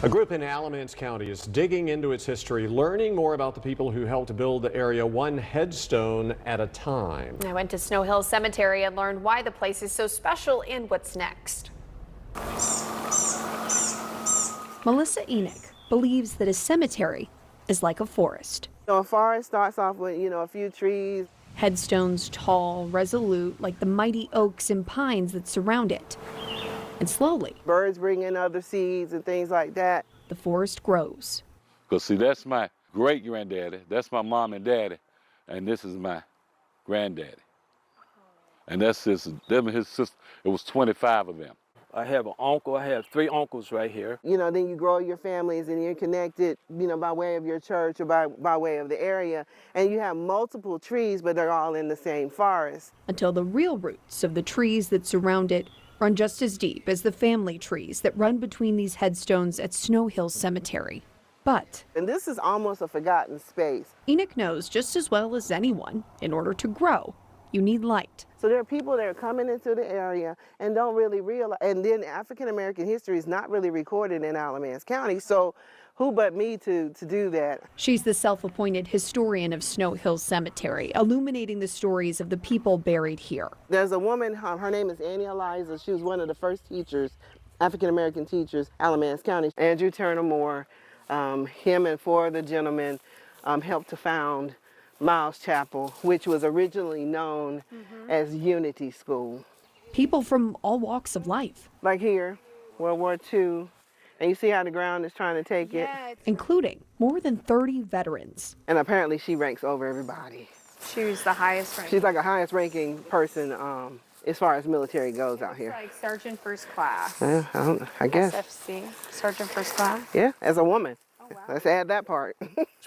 A group in Alamance County is digging into its history, learning more about the people who helped build the area one headstone at a time. I went to Snow Hill Cemetery and learned why the place is so special and what's next. Melissa Enoch believes that a cemetery is like a forest. So a forest starts off with, a few trees. Headstones tall, resolute, like the mighty oaks and pines that surround it. And slowly, birds bring in other seeds and things like that. The forest grows. Because see, that's my great-granddaddy, that's my mom and daddy, and this is my granddaddy. And that's his sister. It was 25 of them. I have an uncle, I have 3 uncles right here. Then you grow your families and you're connected, by way of your church or by way of the area. And you have multiple trees, but they're all in the same forest. Until the real roots of the trees that surround it run just as deep as the family trees that run between these headstones at Snow Hill Cemetery. And this is almost a forgotten space. Enoch knows just as well as anyone, in order to grow, you need light. So there are people that are coming into the area and don't really realize, and then African American history is not really recorded in Alamance County, so who but me to do that? She's the self-appointed historian of Snow Hill Cemetery, illuminating the stories of the people buried here. There's a woman, her name is Annie Eliza. She was one of the first teachers, African American teachers, Alamance County. Andrew Turner Moore, him and 4 of the gentlemen helped to found Miles Chapel, which was originally known as Unity School. People from all walks of life. Like here, World War II, and you see how the ground is trying to take it. Including more than 30 veterans. And apparently she ranks over everybody. She's the highest ranking. She's like a highest ranking person as far as military goes out here. Like Sergeant First Class. I guess. SFC, Sergeant First Class. Yeah, as a woman. Oh, wow. Let's add that part.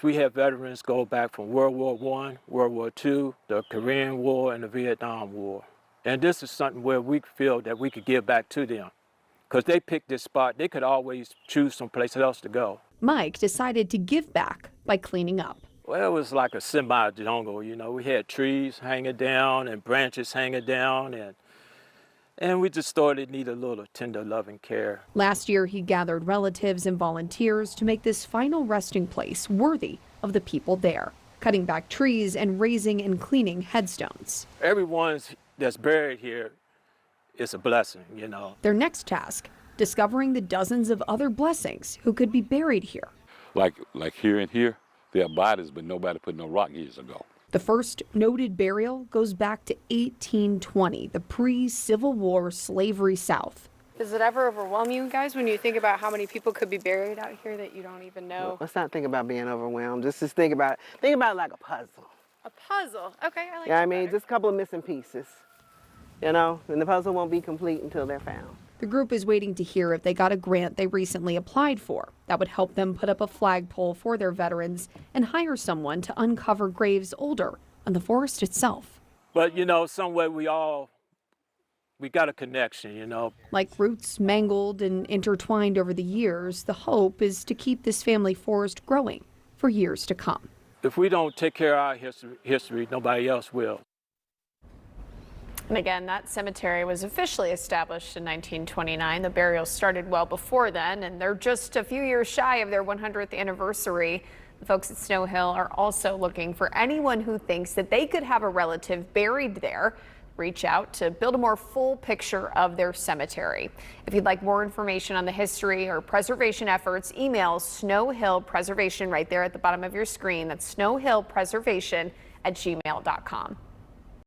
We have veterans go back from World War I, World War II, the Korean War, and the Vietnam War. And this is something where we feel that we could give back to them. Because they picked this spot, they could always choose someplace else to go. Mike decided to give back by cleaning up. Well, it was like a semi-jungle, we had trees hanging down and branches hanging down, and we just thought it needed a little tender loving care. Last year, he gathered relatives and volunteers to make this final resting place worthy of the people there, cutting back trees and raising and cleaning headstones. Everyone that's buried here is a blessing, Their next task, discovering the dozens of other blessings who could be buried here. Like here and here, there are bodies, but nobody put no rock years ago. The first noted burial goes back to 1820, the pre-Civil War slavery South. Does it ever overwhelm you guys when you think about how many people could be buried out here that you don't even know? Let's not think about being overwhelmed. Just think about it like a puzzle. A puzzle. Okay, I like Yeah, that I mean, better. just a couple of missing pieces. And the puzzle won't be complete until they're found. The group is waiting to hear if they got a grant they recently applied for that would help them put up a flagpole for their veterans and hire someone to uncover graves older on the forest itself. But, somewhere we got a connection, Like roots mangled and intertwined over the years, the hope is to keep this family forest growing for years to come. If we don't take care of our history, nobody else will. And again, that cemetery was officially established in 1929. The burial started well before then, and they're just a few years shy of their 100th anniversary. The folks at Snow Hill are also looking for anyone who thinks that they could have a relative buried there. Reach out to build a more full picture of their cemetery. If you'd like more information on the history or preservation efforts, email Snow Hill Preservation right there at the bottom of your screen. That's snowhillpreservation@gmail.com.